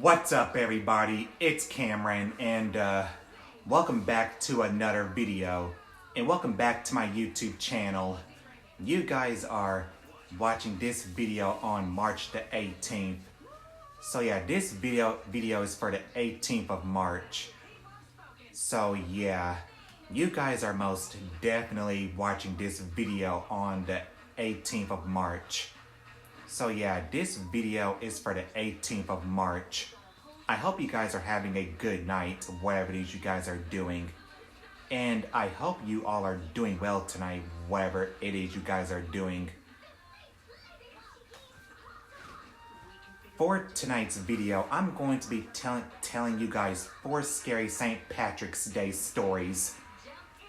What's up, everybody? It's Cameron, and welcome back to another video, and welcome back to my YouTube channel. You guys are watching this video on March the 18th. So yeah, this video is for the 18th of March. So yeah, you guys are most definitely watching this video on the 18th of March. So yeah, this video is for the 18th of March. I hope you guys are having a good night, whatever it is you guys are doing. And I hope you all are doing well tonight, whatever it is you guys are doing. For tonight's video, I'm going to be telling you guys 4 scary St. Patrick's Day stories.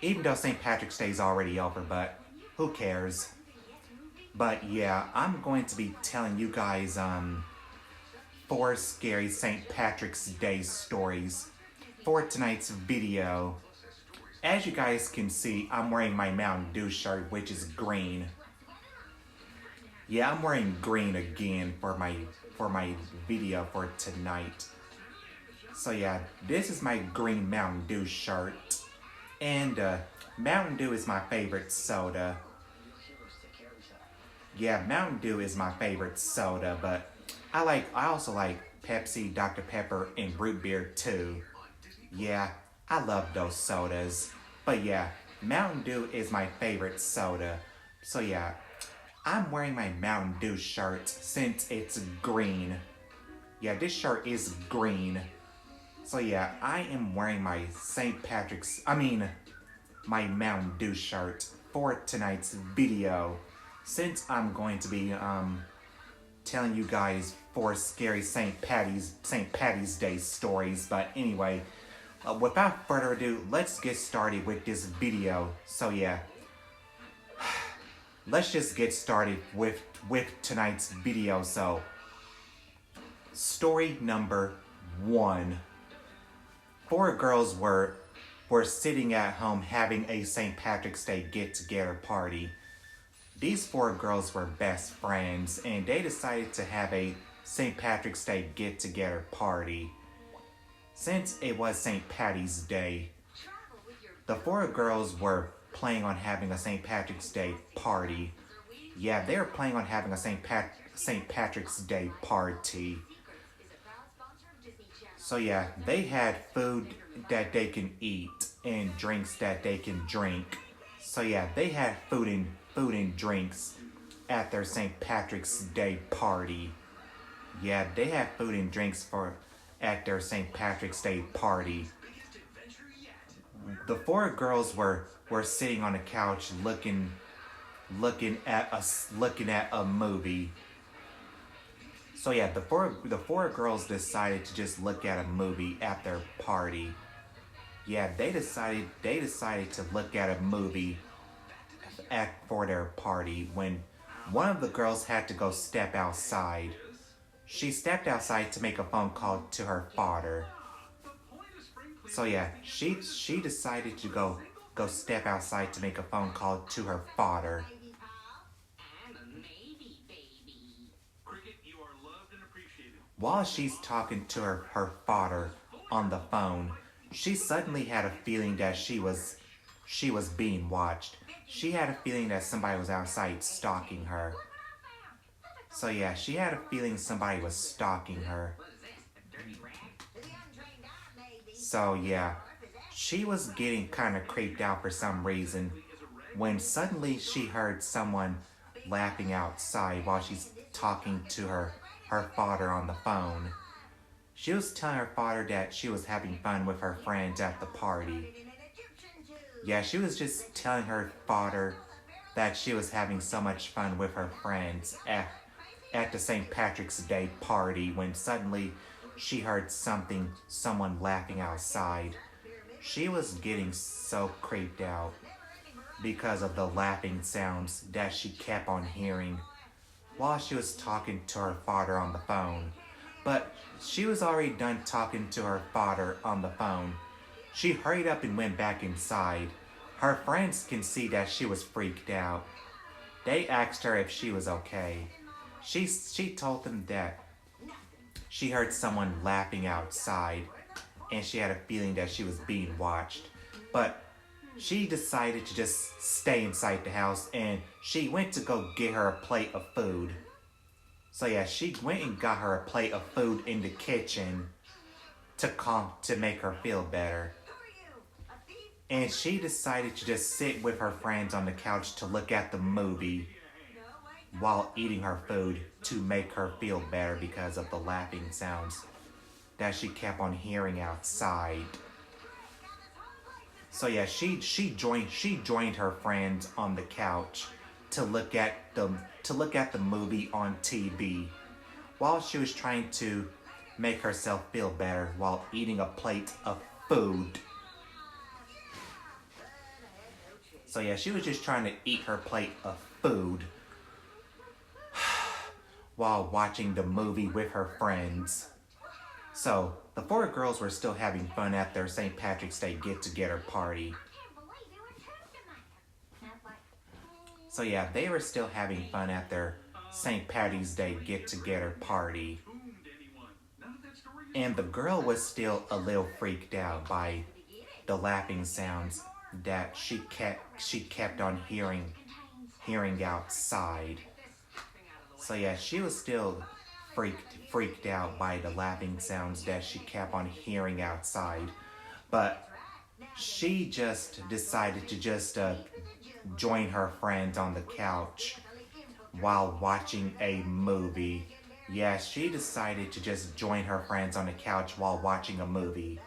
Even though St. Patrick's Day is already over, but who cares? But yeah, I'm going to be telling you guys 4 scary St. Patrick's Day stories for tonight's video. As you guys can see, I'm wearing my Mountain Dew shirt, which is green. Yeah, I'm wearing green again for my video for tonight. So yeah, this is my green Mountain Dew shirt. And Mountain Dew is my favorite soda. Yeah, Mountain Dew is my favorite soda, but I also like Pepsi, Dr. Pepper, and root beer too. Yeah, I love those sodas. But yeah, Mountain Dew is my favorite soda. So yeah, I'm wearing my Mountain Dew shirt since it's green. Yeah, this shirt is green. So yeah, I am wearing my my Mountain Dew shirt for tonight's video. Since I'm going to be telling you guys 4 scary St. Patty's Day stories. But anyway, without further ado, let's get started with this video. So yeah, let's just get started with tonight's video. So, story number 1. 4 girls were sitting at home having a St. Patrick's Day get-together party. These 4 girls were best friends, and they decided to have a St. Patrick's Day get-together party. Since it was St. Patty's Day, the 4 girls were planning on having a St. Patrick's Day party. Yeah, they were planning on having a St. Patrick's Day party. So yeah, they had food that they can eat and drinks that they can drink. So yeah, they had food and drinks at their St. Patrick's Day party. Yeah, they had food and drinks at their St. Patrick's Day party. The 4 girls were sitting on the couch looking at a movie. So yeah, the four girls decided to just look at a movie at their party. Yeah, they decided to look at a movie for their party when one of the girls had to go step outside. She stepped outside to make a phone call to her father. So yeah, she decided to go step outside to make a phone call to her father. While she's talking to her father on the phone, she suddenly had a feeling that she was being watched. She had a feeling that somebody was outside stalking her. So yeah, she had a feeling somebody was stalking her. So yeah, she was getting kind of creeped out for some reason when suddenly she heard someone laughing outside while she's talking to her father on the phone. She was telling her father that she was having fun with her friends at the party. Yeah, she was just telling her father that she was having so much fun with her friends at the St. Patrick's Day party when suddenly she heard someone laughing outside. She was getting so creeped out because of the laughing sounds that she kept on hearing while she was talking to her father on the phone. But she was already done talking to her father on the phone. She hurried up and went back inside. Her friends can see that she was freaked out. They asked her if she was okay. She told them that she heard someone laughing outside, and she had a feeling that she was being watched. But she decided to just stay inside the house, and she went to go get her a plate of food. So yeah, she went and got her a plate of food in the kitchen to make her feel better. And she decided to just sit with her friends on the couch to look at the movie while eating her food to make her feel better because of the laughing sounds that she kept on hearing outside. So yeah, she joined her friends on the couch to look at the movie on TV while she was trying to make herself feel better while eating a plate of food. So yeah, she was just trying to eat her plate of food while watching the movie with her friends. So the four girls were still having fun at their St. Patrick's Day get-together party. So yeah, they were still having fun at their St. Patty's Day get-together party. And the girl was still a little freaked out by the laughing sounds that she kept on hearing outside. So yeah, she was still freaked out by the laughing sounds that she kept on hearing outside. But she just decided to just join her friends on the couch while watching a movie. Yeah, she decided to just join her friends on the couch while watching a movie.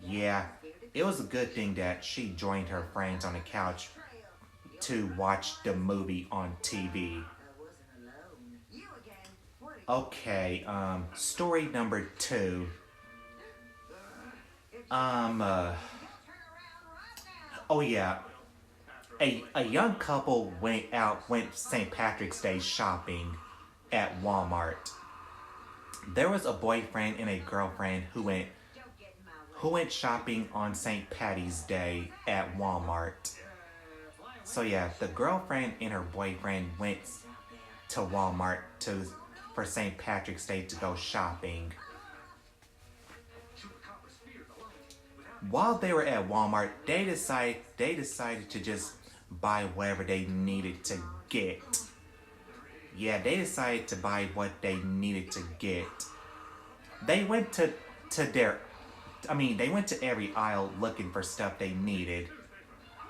Yeah, it was a good thing that she joined her friends on the couch to watch the movie on TV. Okay, story number 2. Oh yeah, a young couple went St. Patrick's Day shopping at Walmart. There was a boyfriend and a girlfriend who went shopping on St. Patty's Day at Walmart. So yeah, the girlfriend and her boyfriend went to Walmart for St. Patrick's Day to go shopping. While they were at Walmart, they decided to just buy whatever they needed to get. Yeah, they decided to buy what they needed to get. They went to every aisle looking for stuff they needed.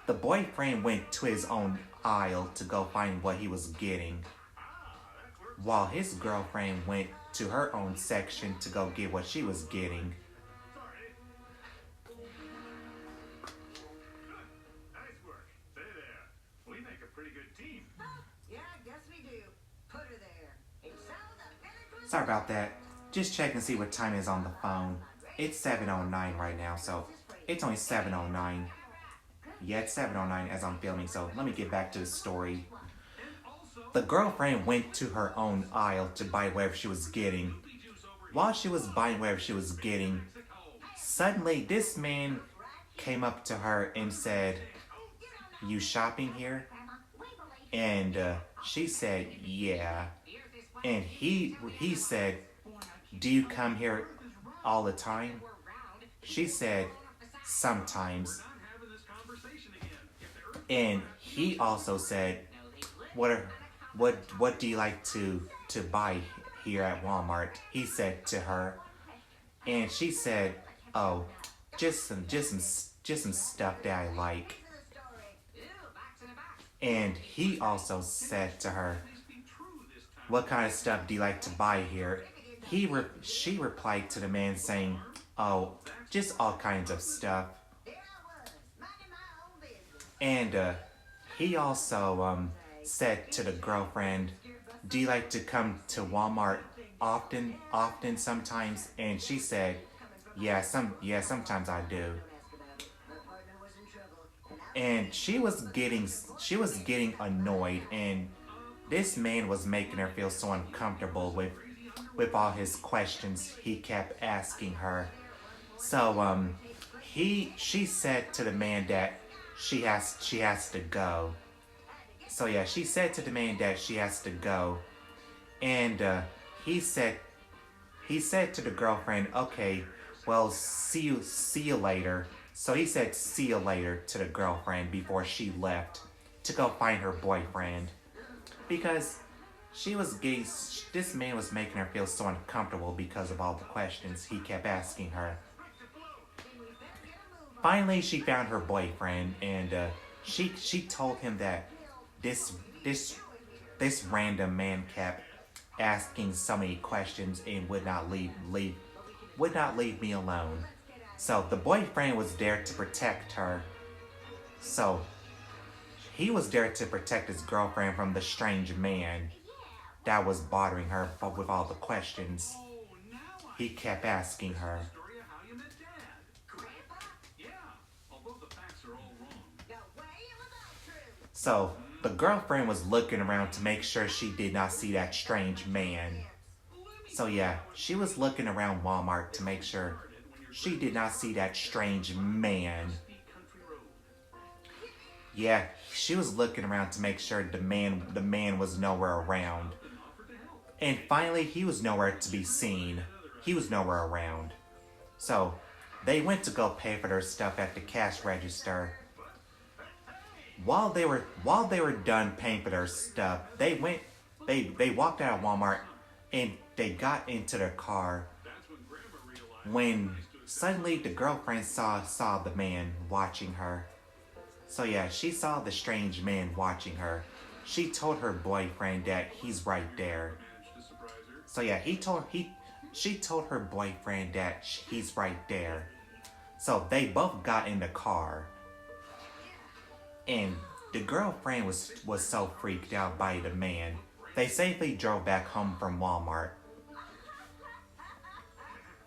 The boyfriend went to his own aisle to go find what he was getting, while his girlfriend went to her own section to go get what she was getting. Sorry about that. Just check and see what time it is on the phone. It's 7:09 right now, so it's only 7:09. Yeah, it's 7:09 as I'm filming, so let me get back to the story. The girlfriend went to her own aisle to buy whatever she was getting. While she was buying whatever she was getting, suddenly this man came up to her and said, "You shopping here?" And she said, "Yeah." And he said, "Do you come here all the time?" She said, "Sometimes." And he also said, what do you like to buy here at Walmart?" He said to her. And she said, "Oh, just some stuff that I like." And he also said to her, "What kind of stuff do you like to buy here?" She replied to the man saying, "Oh, just all kinds of stuff." And he also said to the girlfriend, "Do you like to come to Walmart often sometimes?" And she said, yeah, sometimes I do." And she was getting annoyed, and this man was making her feel so uncomfortable with all his questions he kept asking her. So she said to the man that she has to go. So yeah, she said to the man that she has to go, and he said he said to the girlfriend, okay, well, see you later. So he said, see you later to the girlfriend before she left to go find her boyfriend. Because this man was making her feel so uncomfortable because of all the questions he kept asking her. Finally, she found her boyfriend, and she told him that this random man kept asking so many questions and would not leave me alone. So the boyfriend was there to protect her. So he was there to protect his girlfriend from the strange man that was bothering her with all the questions he kept asking her. So the girlfriend was looking around to make sure she did not see that strange man. So yeah, she was looking around Walmart to make sure she did not see that strange man. Yeah, she was looking around to make sure the man was nowhere around. And finally, he was nowhere to be seen. He was nowhere around. So they went to go pay for their stuff at the cash register. While they were done paying for their stuff, they walked out of Walmart and they got into their car when suddenly the girlfriend saw the man watching her. So yeah, she saw the strange man watching her. She told her boyfriend that he's right there. So yeah, she told her boyfriend that he's right there. So they both got in the car. And the girlfriend was so freaked out by the man. They safely drove back home from Walmart.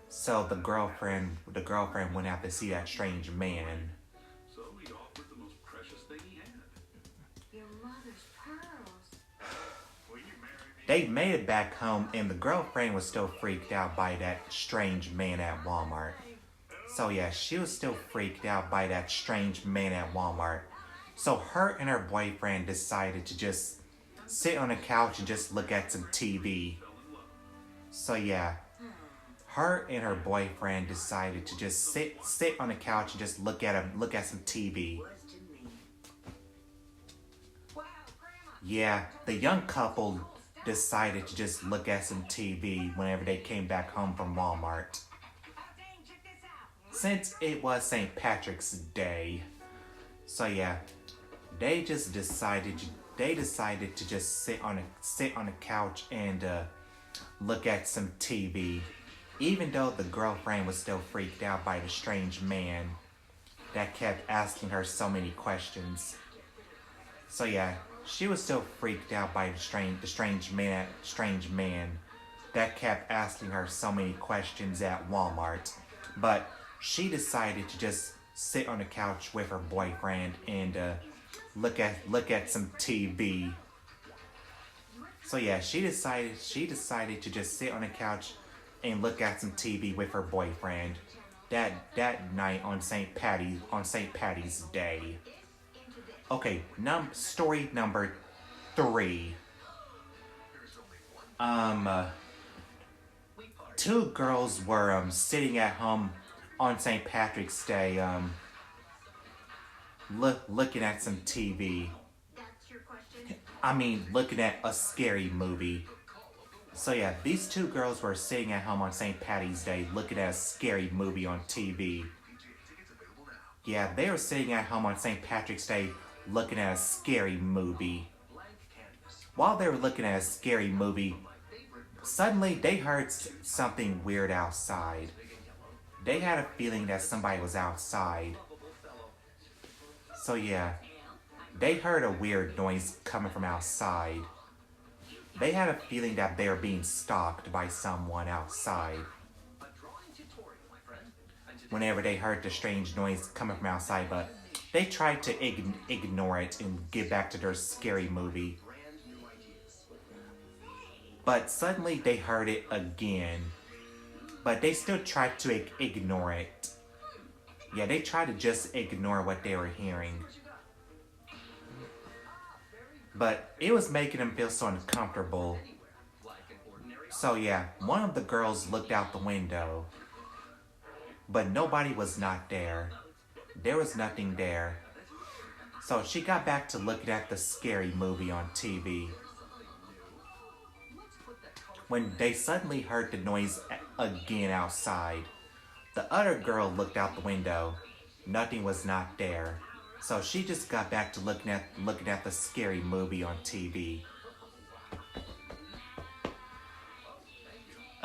So the girlfriend went out to see that strange man. So he offered the most precious thing he had. Your mother's pearls. Will you marry me? They made it back home, and the girlfriend was still freaked out by that strange man at Walmart. So yeah, she was still freaked out by that strange man at Walmart. So her and her boyfriend decided to just sit on the couch and just look at some TV. So yeah, her and her boyfriend decided to just sit on the couch and just look at some TV. Yeah, the young couple decided to just look at some TV whenever they came back home from Walmart. Since it was St. Patrick's Day, so yeah, they decided to just sit on the couch and look at some TV, even though the girlfriend was still freaked out by the strange man that kept asking her so many questions. So yeah, she was still freaked out by the strange man that kept asking her so many questions at Walmart. But she decided to just sit on the couch with her boyfriend and look at some TV. So yeah, she decided to just sit on the couch and look at some TV with her boyfriend that night on St. Patty's Day. Okay, story number 3. Two girls were sitting at home on St. Patrick's Day, looking at some TV. That's your question? I mean, looking at a scary movie. So yeah, these two girls were sitting at home on St. Patty's Day looking at a scary movie on TV. Yeah, they were sitting at home on St. Patrick's Day looking at a scary movie. While they were looking at a scary movie, suddenly they heard something weird outside. They had a feeling that somebody was outside. So yeah, they heard a weird noise coming from outside. They had a feeling that they were being stalked by someone outside. Whenever they heard the strange noise coming from outside, but they tried to ignore it and get back to their scary movie. But suddenly they heard it again. But they still tried to ignore it. Yeah, they tried to just ignore what they were hearing. But it was making them feel so uncomfortable. So yeah, one of the girls looked out the window, but nobody was not there. There was nothing there. So she got back to looking at the scary movie on TV when they suddenly heard the noise again outside. The other girl looked out the window. Nothing was not there. So she just got back to looking at the scary movie on TV.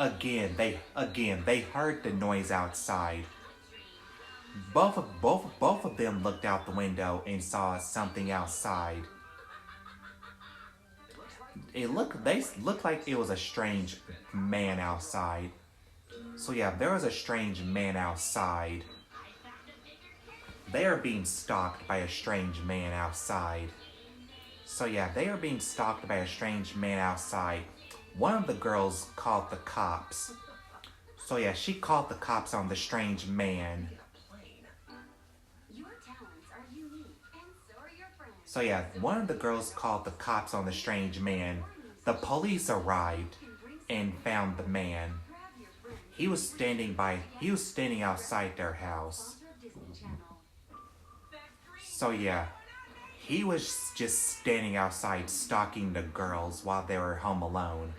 Again, they heard the noise outside. Both of them looked out the window and saw something outside. They looked like it was a strange man outside. So yeah, there was a strange man outside. They are being stalked by a strange man outside. So yeah, they are being stalked by a strange man outside. One of the girls called the cops. So yeah, she called the cops on the strange man. Your talents are unique, and so are your friends. So yeah, one of the girls called the cops on the strange man. The police arrived and found the man. Grab your friends. He was standing outside their house. Disney Channel. So yeah, he was just standing outside stalking the girls while they were home alone.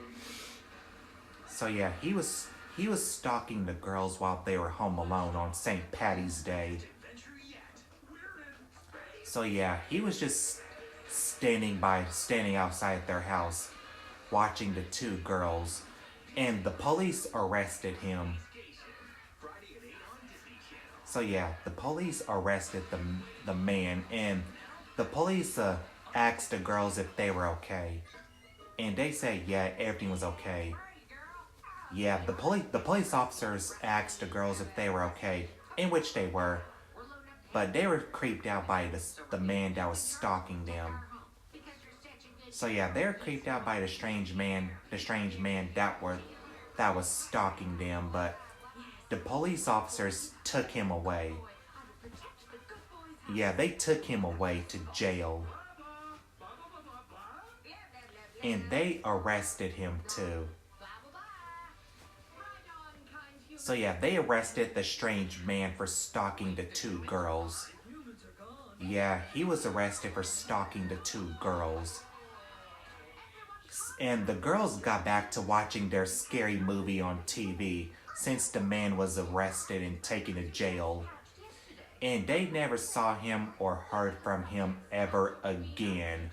So yeah, he was stalking the girls while they were home alone on St. Patty's Day. So yeah, he was just standing outside their house watching the two girls, and the police arrested him. So yeah, the police arrested the man, and the police asked the girls if they were okay, and they said yeah, everything was okay. Yeah, the police officers asked the girls if they were okay, in which they were, but they were creeped out by the man that was stalking them. So yeah, they were creeped out by the strange man that was stalking them, but the police officers took him away. Yeah, they took him away to jail. And they arrested him too. So yeah, they arrested the strange man for stalking the two girls. Yeah, he was arrested for stalking the two girls. And the girls got back to watching their scary movie on TV since the man was arrested and taken to jail. And they never saw him or heard from him ever again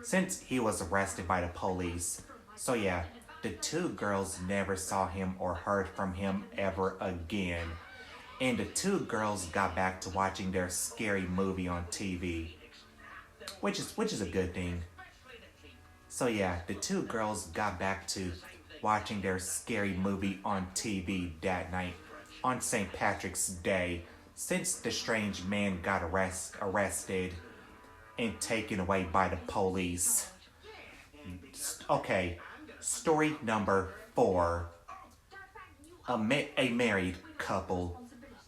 since he was arrested by the police. So yeah, the two girls never saw him or heard from him ever again. And the two girls got back to watching their scary movie on TV, which is a good thing. So yeah, the two girls got back to watching their scary movie on TV that night on St. Patrick's Day since the strange man got arrested and taken away by the police. Okay, story number 4. A married couple.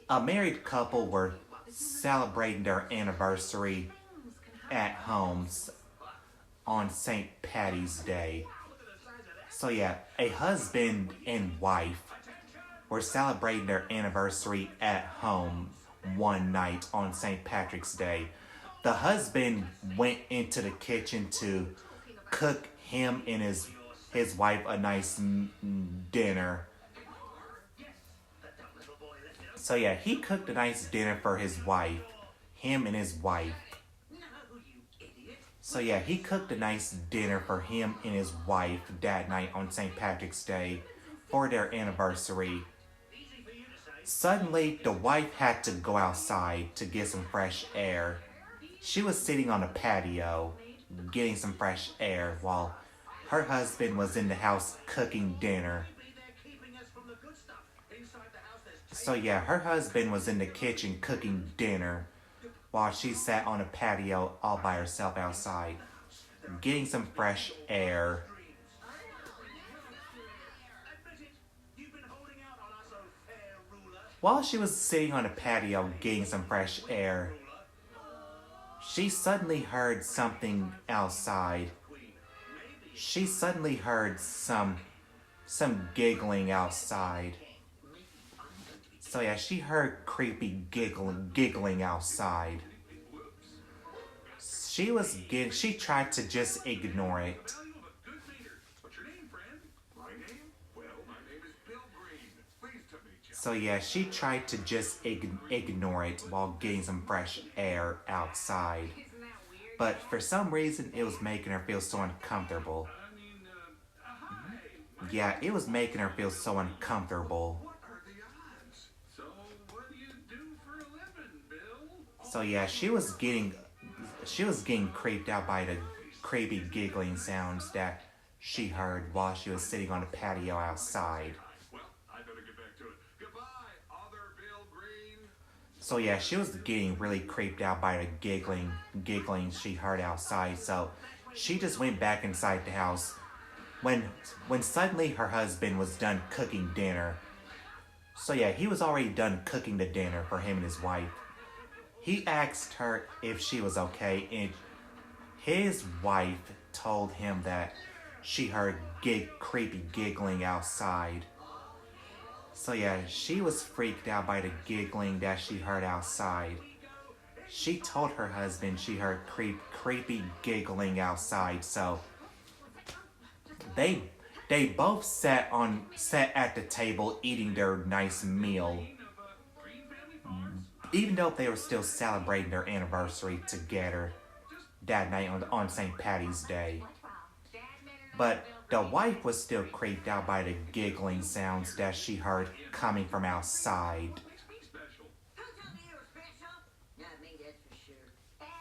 A married couple were celebrating their anniversary at home on St. Patty's Day. So yeah, a husband and wife were celebrating their anniversary at home one night on St. Patrick's Day. The husband went into the kitchen to cook him and his wife a nice dinner. So yeah, he cooked a nice dinner for his wife, him and his wife. So yeah, he cooked a nice dinner for him and his wife that night on St. Patrick's Day for their anniversary. Suddenly, the wife had to go outside to get some fresh air. She was sitting on a patio getting some fresh air while her husband was in the house cooking dinner. So yeah, her husband was in the kitchen cooking dinner while she sat on a patio all by herself outside, getting some fresh air. While she was sitting on a patio getting some fresh air, she suddenly heard something outside. She suddenly heard some some giggling outside. So yeah, she heard creepy giggling outside. She tried to just ignore it. Value of a good meter. What's your name, friend? My name? Well, my name is Bill Green. Pleased to meet you. So yeah, she tried to just ignore it while getting some fresh air outside. But for some reason, it was making her feel so uncomfortable. I mean, hi. Yeah, it was making her feel so uncomfortable. What are the odds? So, what do you do for a living, Bill? So yeah, she was getting creeped out by the creepy giggling sounds that she heard while she was sitting on the patio outside. Well, I better get back to it. Goodbye, other Bill Green. So yeah, she was getting really creeped out by the giggling she heard outside. So she just went back inside the house when suddenly her husband was done cooking dinner. So yeah, he was already done cooking the dinner for him and his wife. He asked her if she was okay, and his wife told him that she heard creepy giggling outside. So yeah, she was freaked out by the giggling that she heard outside. She told her husband she heard creepy giggling outside, so they both sat at the table eating their nice meal. Even though they were still celebrating their anniversary together that night on St. Patty's Day. But the wife was still creeped out by the giggling sounds that she heard coming from outside. Who told you you were special? Not me, that's for sure.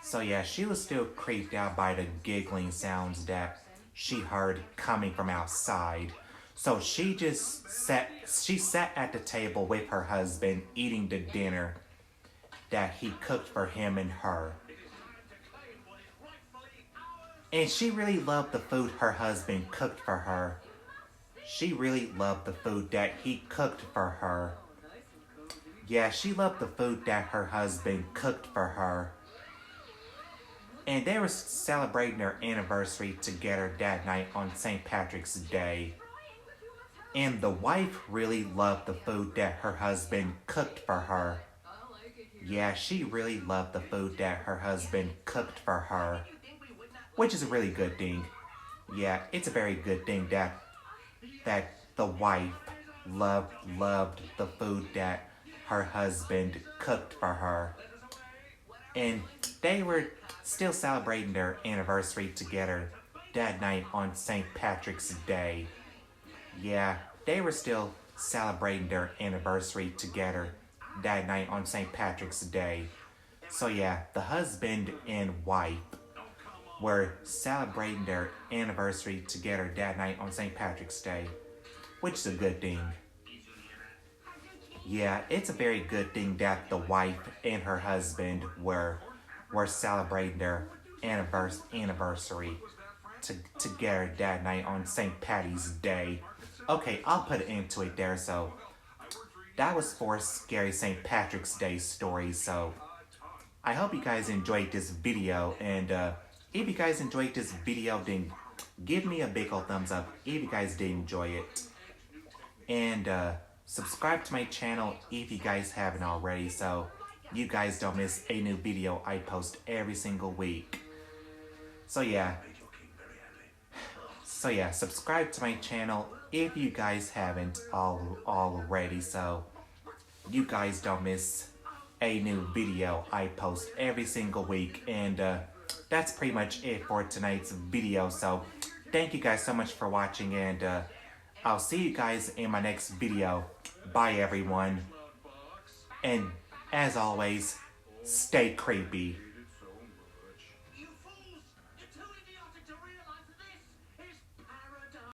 So yeah, she was still creeped out by the giggling sounds that she heard coming from outside. So she sat at the table with her husband eating the dinner that he cooked for him and her. And she really loved the food her husband cooked for her. She really loved the food that he cooked for her. Yeah, she loved the food that her husband cooked for her. And they were celebrating their anniversary together that night on St. Patrick's Day. And the wife really loved the food that her husband cooked for her. Yeah, she really loved the food that her husband cooked for her. Which is a really good thing. Yeah, it's a very good thing that the wife loved the food that her husband cooked for her. And they were still celebrating their anniversary together that night on St. Patrick's Day. Yeah, they were still celebrating their anniversary together that night on St. Patrick's Day. So yeah, the husband and wife were celebrating their anniversary together that night on St. Patrick's Day, which is a good thing. Yeah, it's a very good thing that the wife and her husband were celebrating their anniversary together that night on St. Patty's Day. Okay, I'll put an end to it there. So that was 4 scary St. Patrick's Day stories. So I hope you guys enjoyed this video, and if you guys enjoyed this video, then give me a big old thumbs up if you guys did enjoy it. And subscribe to my channel if you guys haven't already, so you guys don't miss a new video I post every single week. So yeah, subscribe to my channel if you guys haven't already, so you guys don't miss a new video I post every single week. And that's pretty much it for tonight's video. So thank you guys so much for watching, and I'll see you guys in my next video. Bye everyone. And as always, stay creepy.